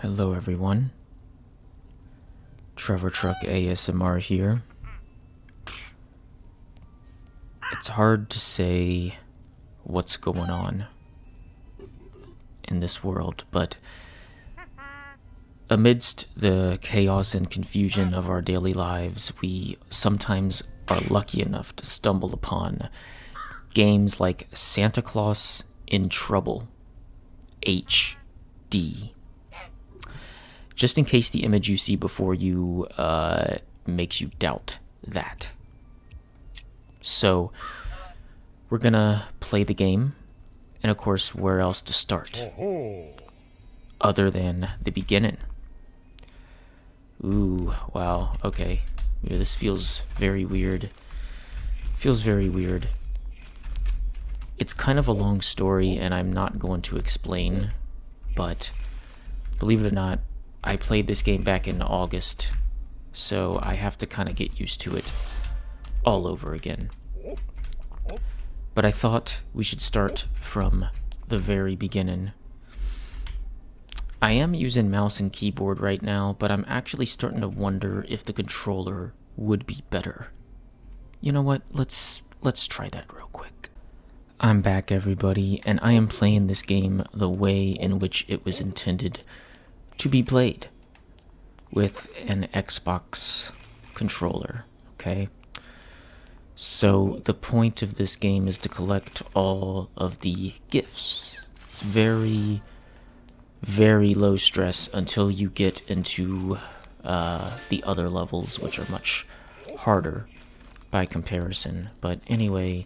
Hello everyone, Trevor Truck ASMR here. It's hard to say what's going on in this world, but amidst the chaos and confusion of our daily lives, we sometimes are lucky enough to stumble upon games like Santa Claus in Trouble HD. Just in case the image you see before you makes you doubt that. So, we're gonna play the game, and of course, where else to start? Other than the beginning. Ooh, wow, okay. Yeah, this feels very weird. Feels very weird. It's kind of a long story, and I'm not going to explain, but believe it or not, I played this game back in August, so I have to kind of get used to it all over again. But I thought we should start from the very beginning. I am using mouse and keyboard right now, but I'm actually starting to wonder if the controller would be better. You know what? Let's try that real quick. I'm back, everybody, and I am playing this game the way in which it was intended to be played, with an Xbox controller, okay? So the point of this game is to collect all of the gifts. It's very, very low stress until you get into the other levels, which are much harder by comparison. But anyway,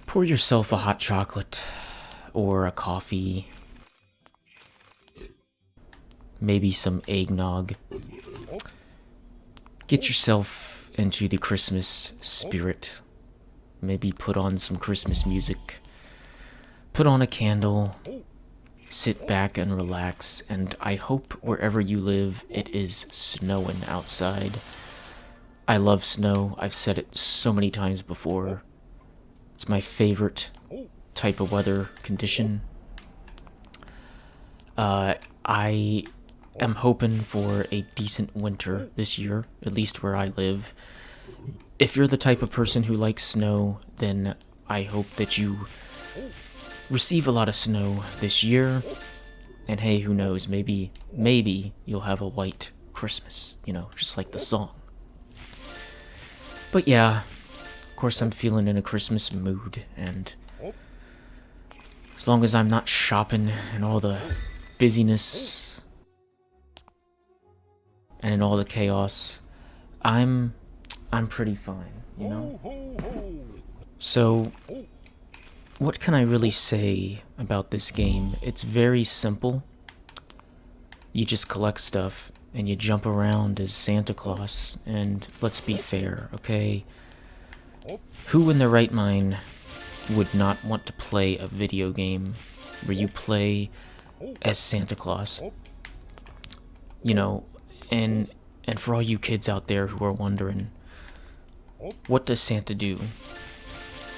pour yourself a hot chocolate or a coffee, maybe some eggnog. Get yourself into the Christmas spirit. Maybe put on some Christmas music. Put on a candle. Sit back and relax. And I hope wherever you live, it is snowing outside. I love snow. I've said it so many times before. It's my favorite type of weather condition. I am hoping for a decent winter this year, at least where I live. If you're the type of person who likes snow, then I hope that you receive a lot of snow this year. And hey, who knows, maybe you'll have a white Christmas, just like the song. But yeah, of course I'm feeling in a Christmas mood, and as long as I'm not shopping and all the busyness and in all the chaos, I'm pretty fine, So, what can I really say about this game? It's very simple. You just collect stuff, and you jump around as Santa Claus, and let's be fair, okay? Who in their right mind would not want to play a video game where you play as Santa Claus? And for all you kids out there who are wondering, what does Santa do?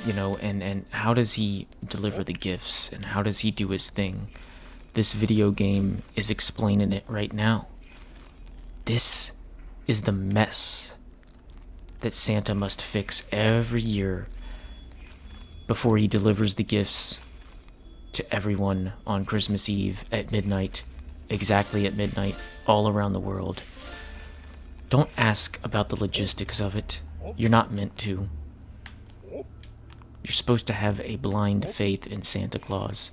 And how does he deliver the gifts, and how does he do his thing? This video game is explaining it right now. This is the mess that Santa must fix every year before he delivers the gifts to everyone on Christmas Eve at midnight, exactly at midnight, all around the world. Don't ask about the logistics of it. You're not meant to. You're supposed to have a blind faith in Santa Claus,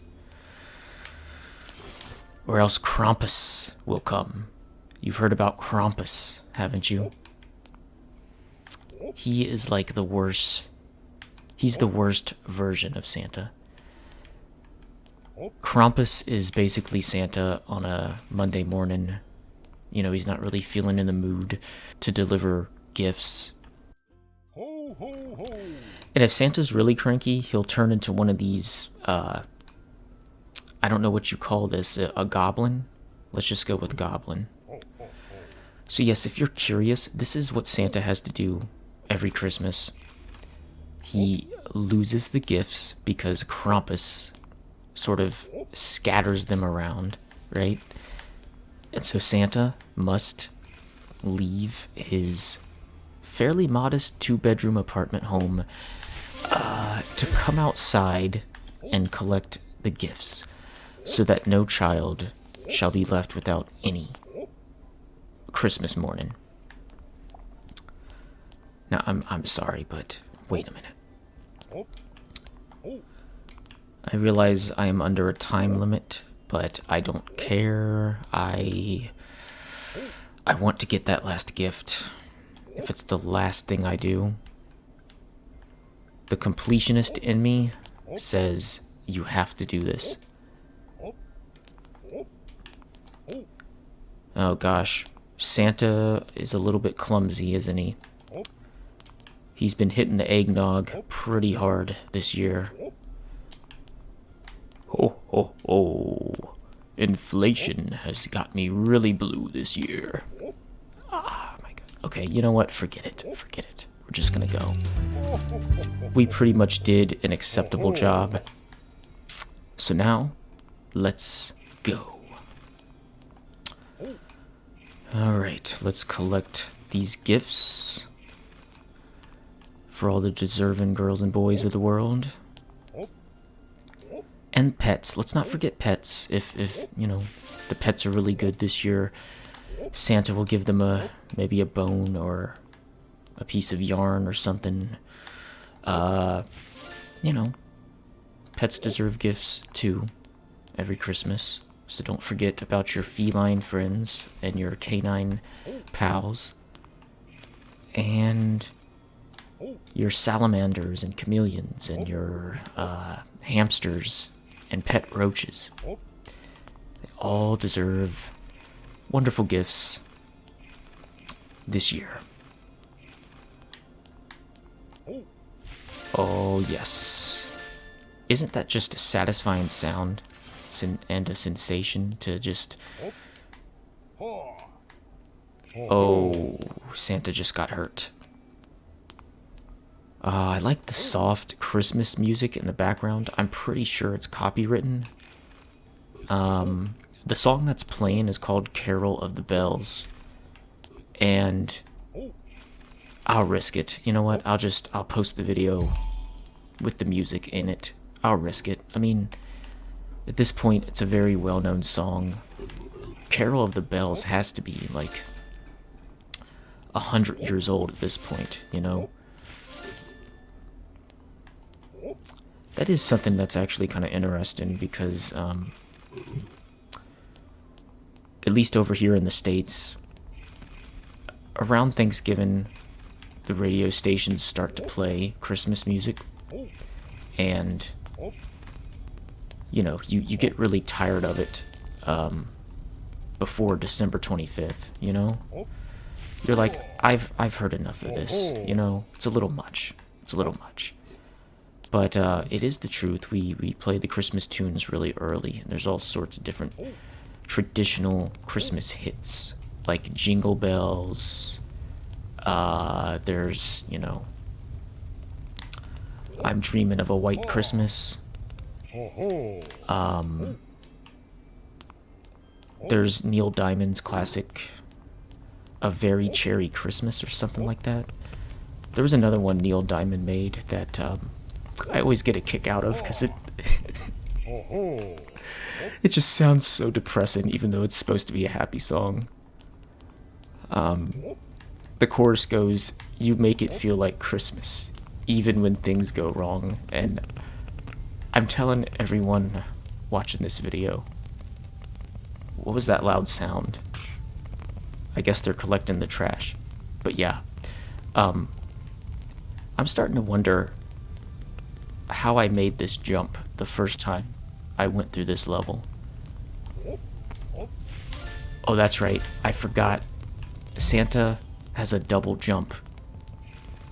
or else Krampus will come. You've heard about Krampus, haven't you? He is like the worst. He's the worst version of Santa. Krampus is basically Santa on a Monday morning. He's not really feeling in the mood to deliver gifts. And if Santa's really cranky, he'll turn into one of these, I don't know what you call this, a goblin? Let's just go with goblin. So yes, if you're curious, this is what Santa has to do every Christmas. He loses the gifts because Krampus sort of scatters them around, right? And so Santa must leave his fairly modest 2-bedroom apartment home to come outside and collect the gifts so that no child shall be left without any Christmas morning. Now, I'm sorry, but wait a minute. I realize I am under a time limit, but I don't care. I want to get that last gift. If it's the last thing I do. The completionist in me says you have to do this. Oh gosh, Santa is a little bit clumsy, isn't he? He's been hitting the eggnog pretty hard this year. Ho, ho, ho. Inflation has got me really blue this year. Ah, my God. Okay, you know what? Forget it. Forget it. We're just gonna go. We pretty much did an acceptable job. So now, let's go. Alright, let's collect these gifts for all the deserving girls and boys of the world. And pets. Let's not forget pets. If you know, the pets are really good this year, Santa will give them maybe a bone or a piece of yarn or something. You know, pets deserve gifts too every Christmas. So don't forget about your feline friends and your canine pals. And your salamanders and chameleons and your hamsters and pet roaches. They all deserve wonderful gifts this year. Oh, yes. Isn't that just a satisfying sound and a sensation to just... Oh, Santa just got hurt. I like the soft Christmas music in the background. I'm pretty sure it's copywritten. The song that's playing is called Carol of the Bells. And I'll risk it. You know what? I'll post the video with the music in it. I'll risk it. I mean, at this point, it's a very well-known song. Carol of the Bells has to be like 100 years old at this point, you know? That is something that's actually kind of interesting because, at least over here in the States, around Thanksgiving, the radio stations start to play Christmas music, and, you know, you get really tired of it before December 25th, you know? You're like, I've heard enough of this, you know? It's a little much. It's a little much. But it is the truth. We play the Christmas tunes really early, and there's all sorts of different traditional Christmas hits, like Jingle Bells. There's, you know, I'm Dreaming of a White Christmas. There's Neil Diamond's classic, A Very Cherry Christmas, or something like that. There was another one Neil Diamond made that I always get a kick out of because it it just sounds so depressing, even though it's supposed to be a happy song. The chorus goes, "You make it feel like Christmas, even when things go wrong." And I'm telling everyone watching this video, what was that loud sound? I guess they're collecting the trash. But yeah, I'm starting to wonder how I made this jump the first time I went through this level. Oh, that's right. I forgot. Santa has a double jump.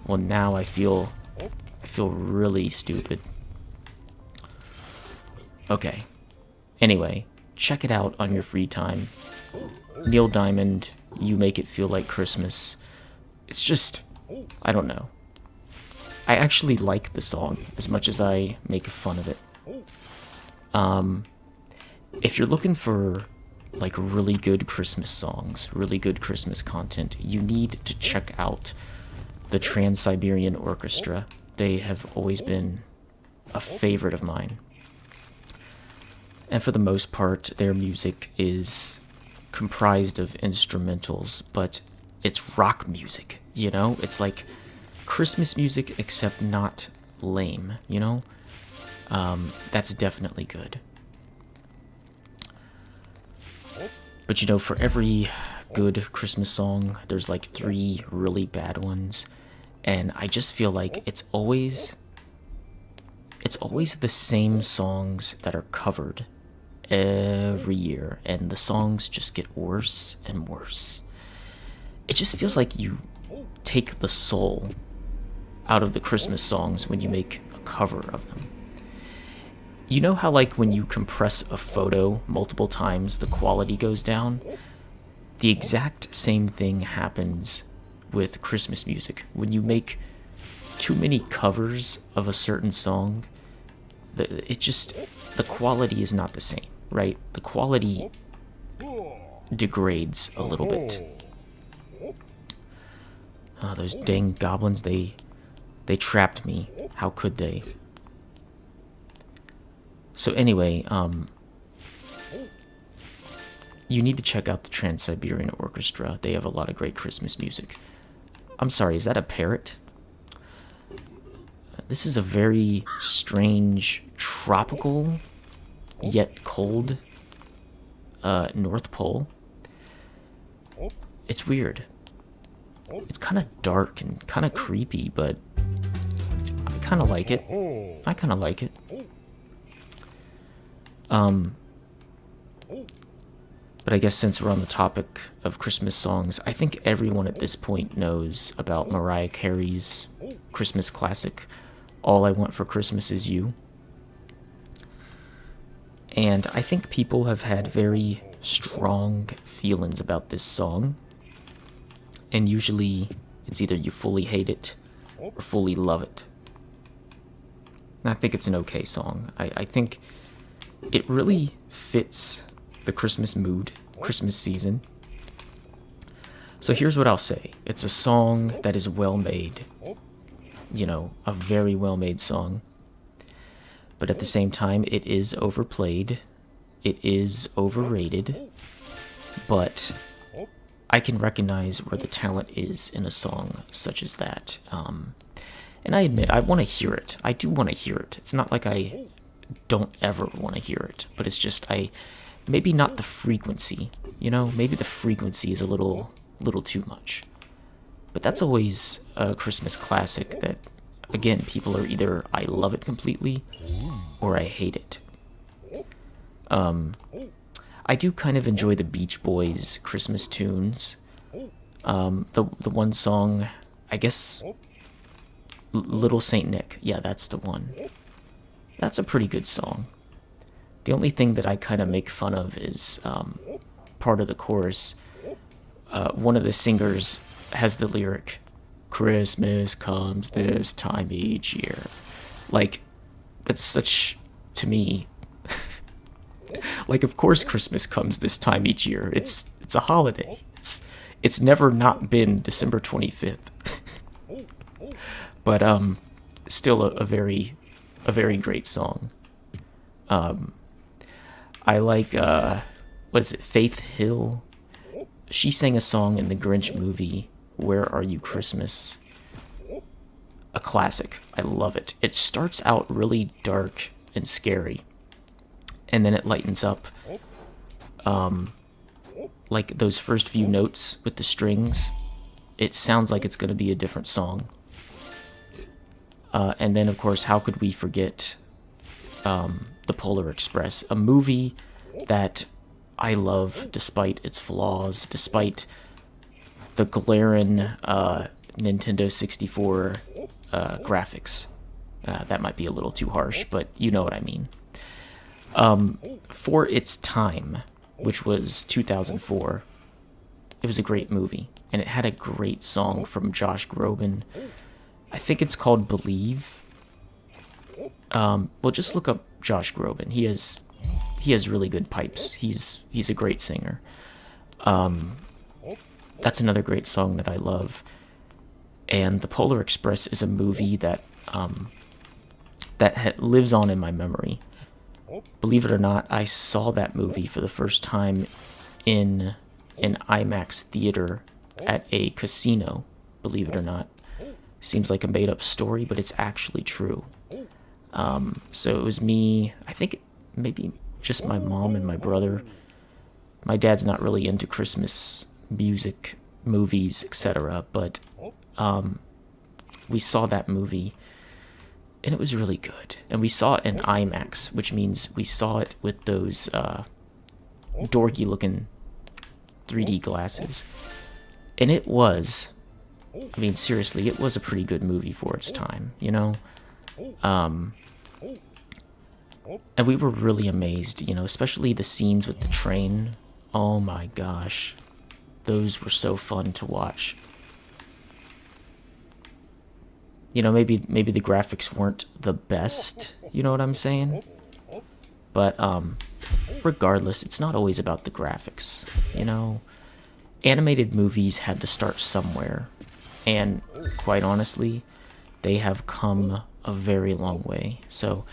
Well, now I feel really stupid. Okay. Anyway, check it out on your free time. Neil Diamond, You Make It Feel Like Christmas. It's just, I don't know. I actually like the song as much as I make fun of it. If you're looking for like really good Christmas songs, really good Christmas content, you need to check out the Trans-Siberian Orchestra. They have always been a favorite of mine. And for the most part, their music is comprised of instrumentals, but it's rock music, you know? It's like Christmas music, except not lame, you know? That's definitely good. But you know, for every good Christmas song, there's like 3 really bad ones. And I just feel like it's always the same songs that are covered every year, and the songs just get worse and worse. It just feels like you take the soul out of the Christmas songs when you make a cover of them. You know how, like, when you compress a photo multiple times, the quality goes down? The exact same thing happens with Christmas music. When you make too many covers of a certain song, the quality is not the same, right? The quality degrades a little bit. Oh, those dang goblins, they trapped me. How could they? So anyway, you need to check out the Trans-Siberian Orchestra. They have a lot of great Christmas music. I'm sorry, is that a parrot? This is a very strange, tropical, yet cold North Pole. It's weird. It's kind of dark and kind of creepy, but I kind of like it. I kind of like it. But I guess since we're on the topic of Christmas songs, I think everyone at this point knows about Mariah Carey's Christmas classic, All I Want for Christmas Is You. And I think people have had very strong feelings about this song. And usually it's either you fully hate it or fully love it. And I think it's an okay song. I think it really fits the Christmas mood, Christmas season. So here's what I'll say. It's a song that is well made. You know, a very well made song. But at the same time, it is overplayed. It is overrated. But I can recognize where the talent is in a song such as that. And I admit, I want to hear it. I do want to hear it. It's not like I don't ever want to hear it. But it's just, maybe not the frequency. You know, maybe the frequency is a little too much. But that's always a Christmas classic that, again, people are either I love it completely or I hate it. I do kind of enjoy the Beach Boys Christmas tunes. The one song, I guess, Little Saint Nick. Yeah, that's the one. That's a pretty good song. The only thing that I kind of make fun of is part of the chorus. One of the singers has the lyric, "Christmas comes this time each year." Like, that's such, to me, like, of course Christmas comes this time each year. It's a holiday. It's never not been December 25th. But still a very great song. I like what is it, Faith Hill? She sang a song in the Grinch movie, Where Are You Christmas? A classic. I love it. It starts out really dark and scary, and then it lightens up. Like those first few notes with the strings, it sounds like it's going to be a different song. And then, of course, how could we forget The Polar Express, a movie that I love despite its flaws, despite the glaring Nintendo 64 graphics. That might be a little too harsh, but you know what I mean. For its time, which was 2004, it was a great movie, and it had a great song from Josh Groban. I think it's called Believe. Well, just look up Josh Groban. He he has really good pipes. He's a great singer. That's another great song that I love. And The Polar Express is a movie that lives on in my memory. Believe it or not, I saw that movie for the first time in an IMAX theater at a casino. Believe it or not. Seems like a made-up story, but it's actually true. So it was me, I think maybe just my mom and my brother. My dad's not really into Christmas music, movies, etc., but we saw that movie, and it was really good. And we saw it in IMAX, which means we saw it with those dorky-looking 3D glasses. And it was, I mean, seriously, it was a pretty good movie for its time, you know? And we were really amazed, you know, especially the scenes with the train. Oh my gosh. Those were so fun to watch. You know, maybe the graphics weren't the best, you know what I'm saying? But regardless, it's not always about the graphics, you know? Animated movies had to start somewhere, and quite honestly, they have come a very long way. So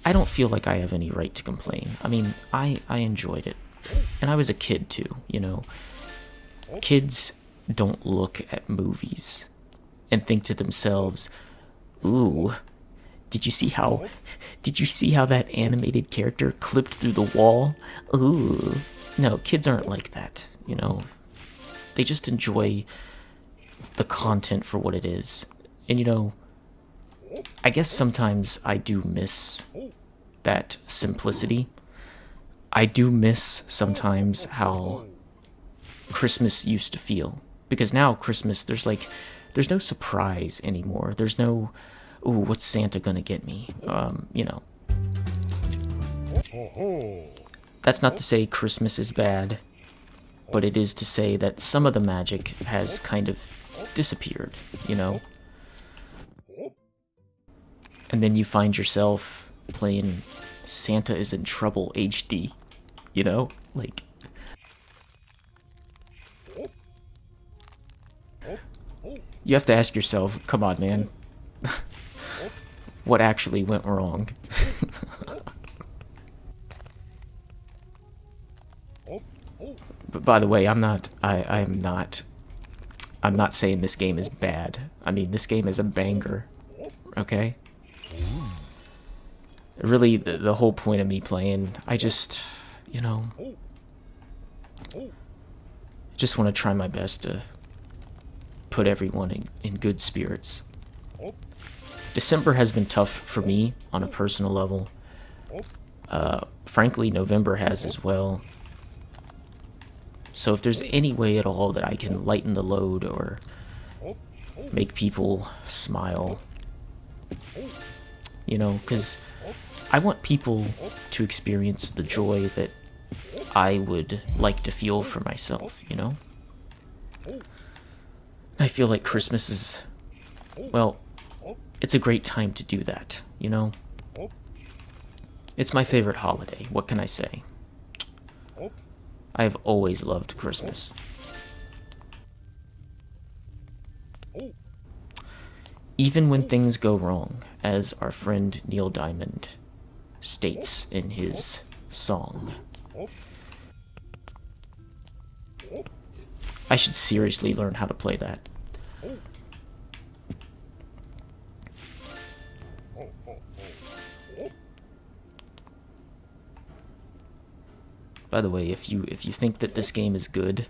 I don't feel like I have any right to complain. I mean, I enjoyed it, and I was a kid too, you know? Kids don't look at movies and think to themselves, ooh, did you see how that animated character clipped through the wall? Ooh. No, kids aren't like that, you know? They just enjoy the content for what it is. And, you know, I guess sometimes I do miss that simplicity. I do miss sometimes how Christmas used to feel. Because now Christmas, there's no surprise anymore. There's no, ooh, what's Santa gonna get me? You know. That's not to say Christmas is bad, but it is to say that some of the magic has kind of disappeared, you know? And then you find yourself playing Santa is in Trouble HD, you know? Like, you have to ask yourself, come on, man. What actually went wrong? But by the way, I'm not saying this game is bad. I mean, this game is a banger. Okay? Really, the whole point of me playing, I just, you know, just want to try my best to put everyone in good spirits. December has been tough for me on a personal level. Frankly, November has as well. So if there's any way at all that I can lighten the load or make people smile, you know, because I want people to experience the joy that I would like to feel for myself, you know? I feel like Christmas is, well, it's a great time to do that, you know? It's my favorite holiday, what can I say? I have always loved Christmas. Even when things go wrong, as our friend Neil Diamond states in his song. I should seriously learn how to play that. By the way, if you think that this game is good,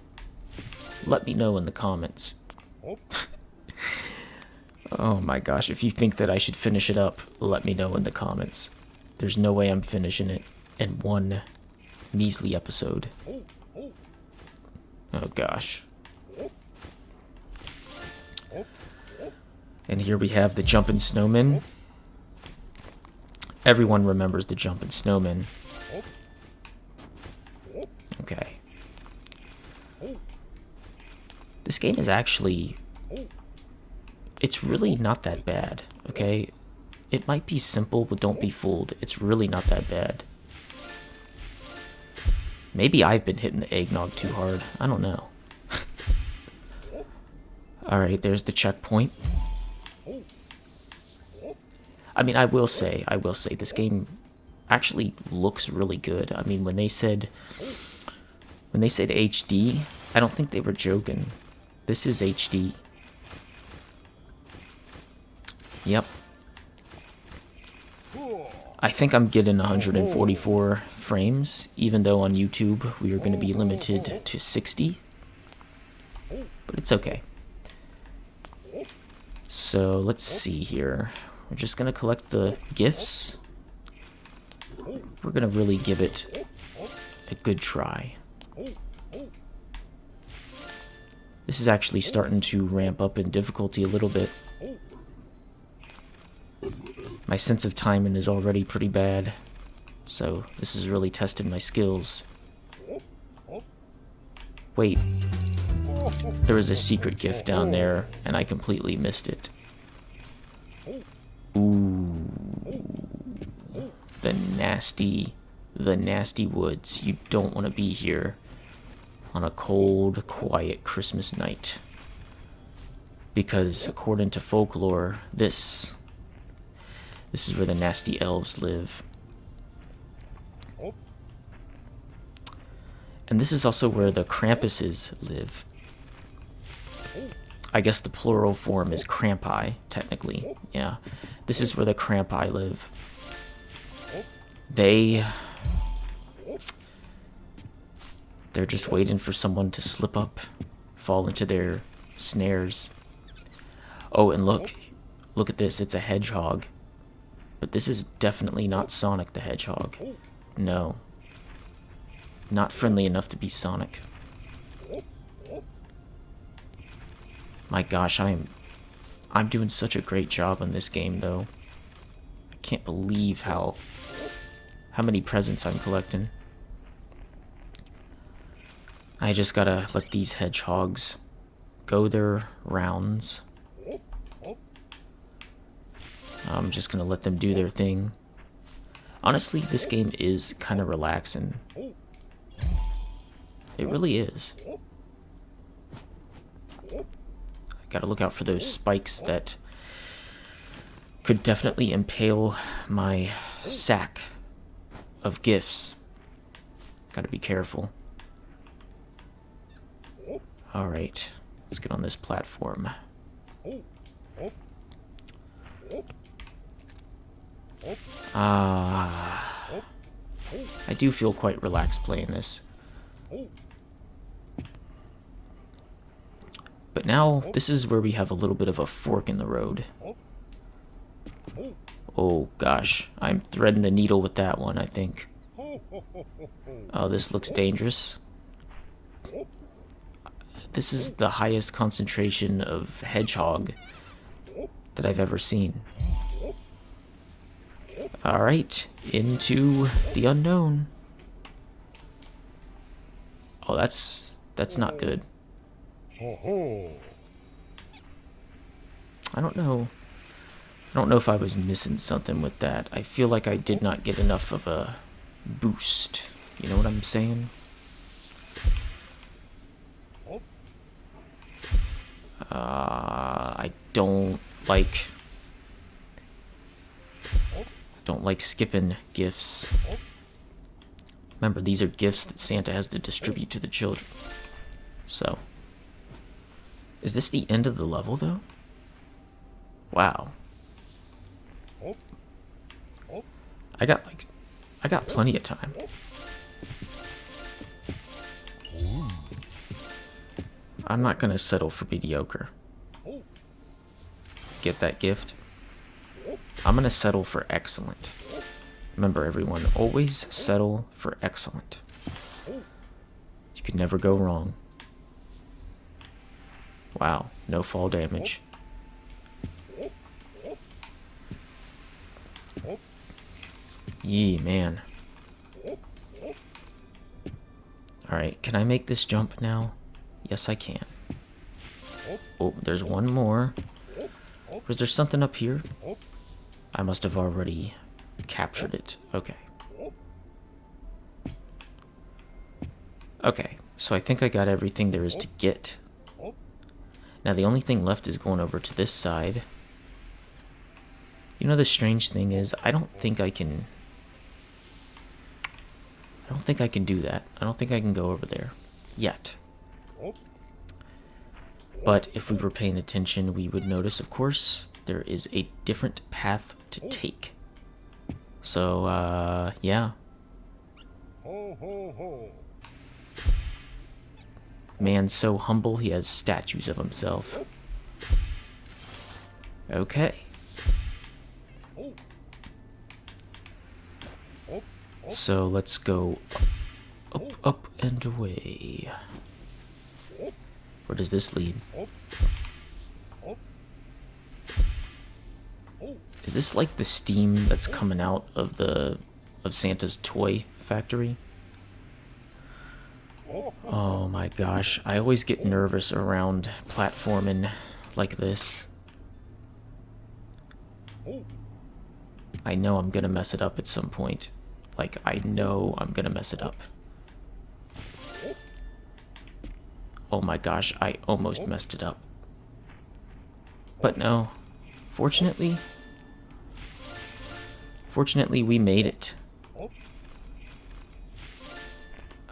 let me know in the comments. Oh my gosh, if you think that I should finish it up, let me know in the comments. There's no way I'm finishing it in one measly episode. Oh gosh. And here we have the Jumpin' Snowman. Everyone remembers the Jumpin' Snowman. Okay. This game is actually... it's really not that bad, okay? It might be simple, but don't be fooled. It's really not that bad. Maybe I've been hitting the eggnog too hard. I don't know. Alright, there's the checkpoint. I mean, I will say, this game actually looks really good. I mean, when they said HD, I don't think they were joking. This is HD. Yep. I think I'm getting 144 frames, even though on YouTube we are going to be limited to 60. But it's okay. So let's see here. We're just going to collect the gifts. We're going to really give it a good try. This is actually starting to ramp up in difficulty a little bit. My sense of timing is already pretty bad, so this has really tested my skills. Wait, there was a secret gift down there, and I completely missed it. Ooh, the nasty woods. You don't want to be here on a cold, quiet Christmas night. Because according to folklore, this is where the nasty elves live. And this is also where the Krampuses live. I guess the plural form is Krampi, technically. Yeah. This is where the Krampi live. They're just waiting for someone to slip up, fall into their snares. Oh, and look at this, it's a hedgehog. But this is definitely not Sonic the Hedgehog. No. Not friendly enough to be Sonic. My gosh, I'm doing such a great job on this game, though. I can't believe how many presents I'm collecting. I just gotta let these hedgehogs go their rounds. I'm just gonna let them do their thing. Honestly, this game is kind of relaxing. It really is. I gotta look out for those spikes that could definitely impale my sack of gifts. Gotta be careful. Alright, let's get on this platform. I do feel quite relaxed playing this. But now, this is where we have a little bit of a fork in the road. Oh gosh, I'm threading the needle with that one, I think. Oh, this looks dangerous. This is the highest concentration of hedgehog that I've ever seen. Alright, into the unknown. Oh, that's not good. I don't know if I was missing something with that. I feel like I did not get enough of a boost. You know what I'm saying? I don't like skipping gifts. Remember, these are gifts that Santa has to distribute to the children. So, is this the end of the level, though? Wow. I got plenty of time. I'm not gonna settle for mediocre. Get that gift? I'm gonna settle for excellent. Remember, everyone, always settle for excellent. You can never go wrong. Wow, no fall damage. Yee, man. Alright, can I make this jump now? Yes, I can. Oh, there's one more. Was there something up here? I must have already captured it. Okay. Okay, so I think I got everything there is to get. Now the only thing left is going over to this side. You know, the strange thing is, I don't think I can do that. I don't think I can go over there yet. But if we were paying attention, we would notice, of course, there is a different path to take. So, yeah. Man's so humble, he has statues of himself. Okay. So let's go up, up, and away. Where does this lead? Is this like the steam that's coming out of Santa's toy factory? Oh my gosh, I always get nervous around platforming like this. I know I'm gonna mess it up at some point. Like, I know I'm gonna mess it up. Oh my gosh, I almost messed it up. But no, fortunately, we made it.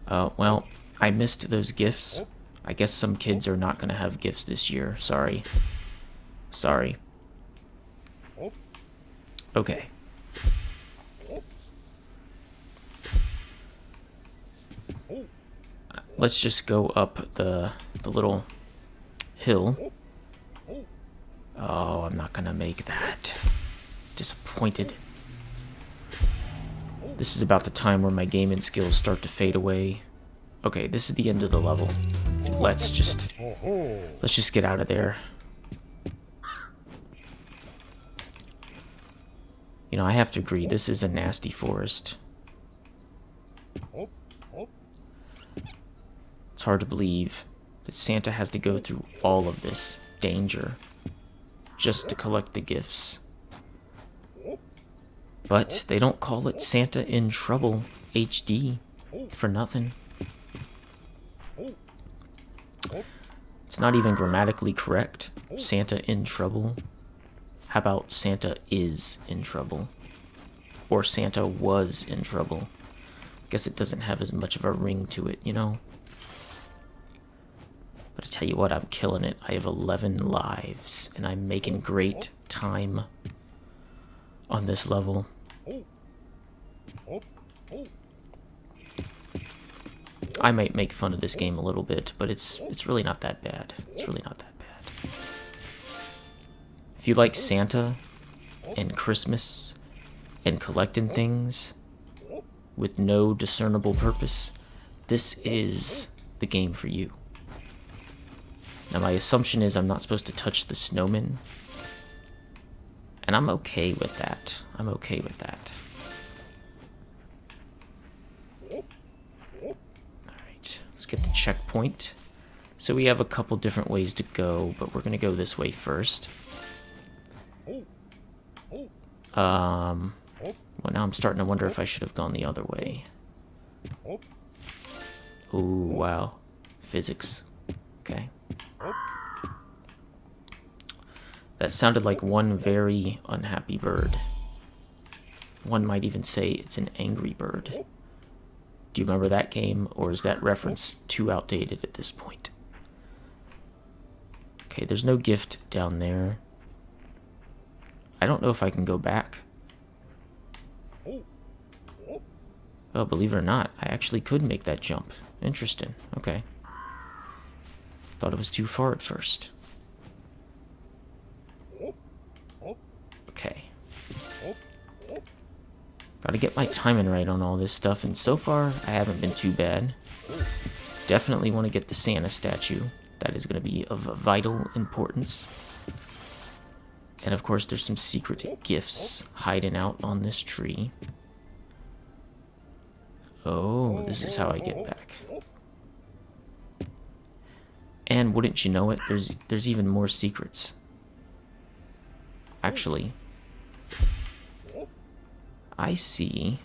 Well, I missed those gifts. I guess some kids are not gonna have gifts this year. Sorry. Sorry. Okay. Let's just go up the little hill. Oh, I'm not gonna make that. Disappointed. This is about the time where my gaming skills start to fade away. Okay, this is the end of the level. Let's just get out of there. You know, I have to agree, this is a nasty forest. It's hard to believe that Santa has to go through all of this danger just to collect the gifts. But they don't call it Santa in Trouble HD for nothing. It's not even grammatically correct. Santa in trouble. How about Santa is in trouble? Or Santa was in trouble? Guess it doesn't have as much of a ring to it, you know? But I tell you what, I'm killing it. I have 11 lives, and I'm making great time on this level. I might make fun of this game a little bit, but it's really not that bad. It's really not that bad. If you like Santa and Christmas and collecting things with no discernible purpose, this is the game for you. Now my assumption is I'm not supposed to touch the snowman, and I'm okay with that. I'm okay with that. Alright, let's get the checkpoint. So we have a couple different ways to go, but we're gonna go this way first. Well, now I'm starting to wonder if I should have gone the other way. Ooh, wow. Physics. Okay. That sounded like one very unhappy bird. One might even say it's an angry bird. Do you remember that game, or is that reference too outdated at this point? Okay, there's no gift down there. I don't know if I can go back. Oh, believe it or not, I actually could make that jump. Interesting. Okay. Thought it was too far at first. Okay. Gotta get my timing right on all this stuff, and so far, I haven't been too bad. Definitely want to get the Santa statue. That is going to be of vital importance. And of course, there's some secret gifts hiding out on this tree. Oh, this is how I get back. And wouldn't you know it, there's even more secrets. Actually, I see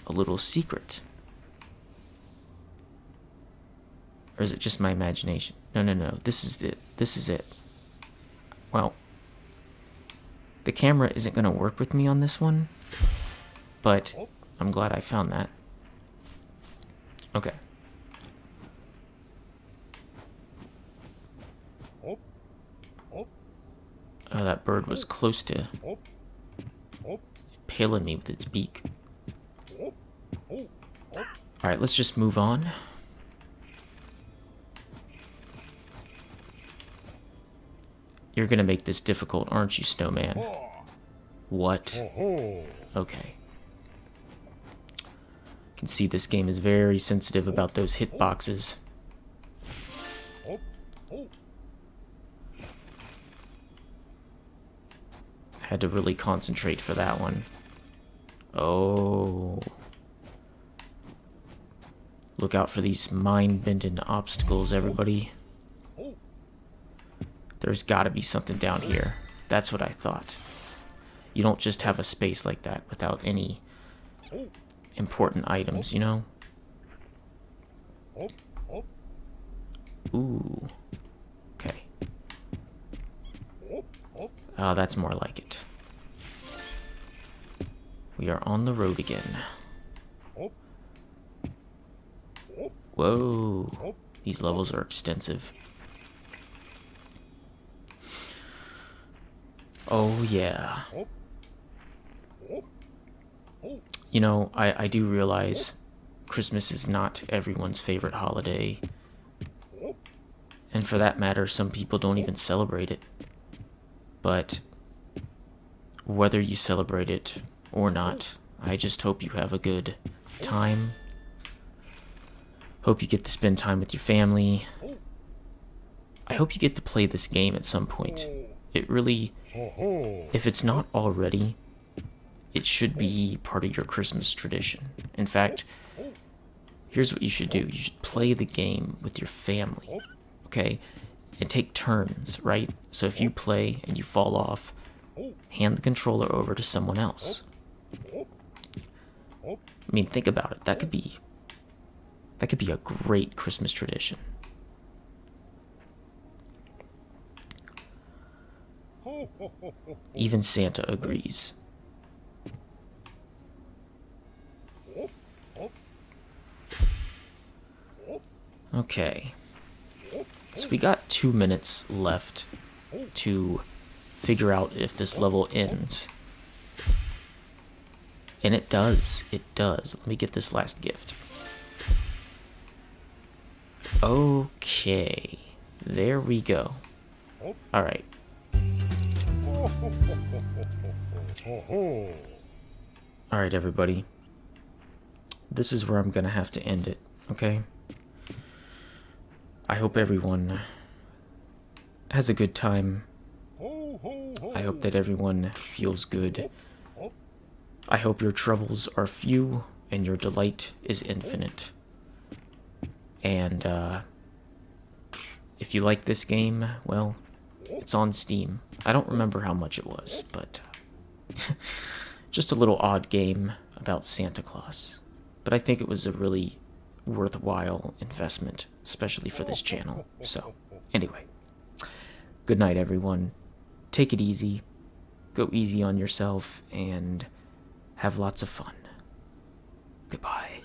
a little secret. Or is it just my imagination? No, no, no. This is it. This is it. Well, the camera isn't going to work with me on this one, but I'm glad I found that. Okay. Oh, that bird was close to impaling me with its beak. Alright, let's just move on. You're gonna make this difficult, aren't you, Snowman? What? Okay. You can see this game is very sensitive about those hitboxes. Had to really concentrate for that one. Oh. Look out for these mind-bending obstacles, everybody. There's gotta be something down here. That's what I thought. You don't just have a space like that without any important items, you know? Ooh. Okay. Oh, that's more like it. We are on the road again. Whoa. These levels are extensive. Oh, yeah. You know, I do realize Christmas is not everyone's favorite holiday. And for that matter, some people don't even celebrate it. But whether you celebrate it or not, I just hope you have a good time. Hope you get to spend time with your family. I hope you get to play this game at some point. It really, if it's not already, it should be part of your Christmas tradition. In fact, here's what you should do. You should play the game with your family, okay? And take turns, right? So if you play and you fall off, hand the controller over to someone else. I mean, think about it. That could be a great Christmas tradition. Even Santa agrees. Okay. So we got 2 minutes left to figure out if this level ends. And it does. It does. Let me get this last gift. Okay. There we go. Alright. Alright, everybody. This is where I'm gonna have to end it, okay? I hope everyone has a good time. I hope that everyone feels good. I hope your troubles are few and your delight is infinite. And, if you like this game, well, it's on Steam. I don't remember how much it was, but just a little odd game about Santa Claus. But I think it was a really worthwhile investment, especially for this channel. So, anyway, good night, everyone. Take it easy, go easy on yourself, and have lots of fun. Goodbye.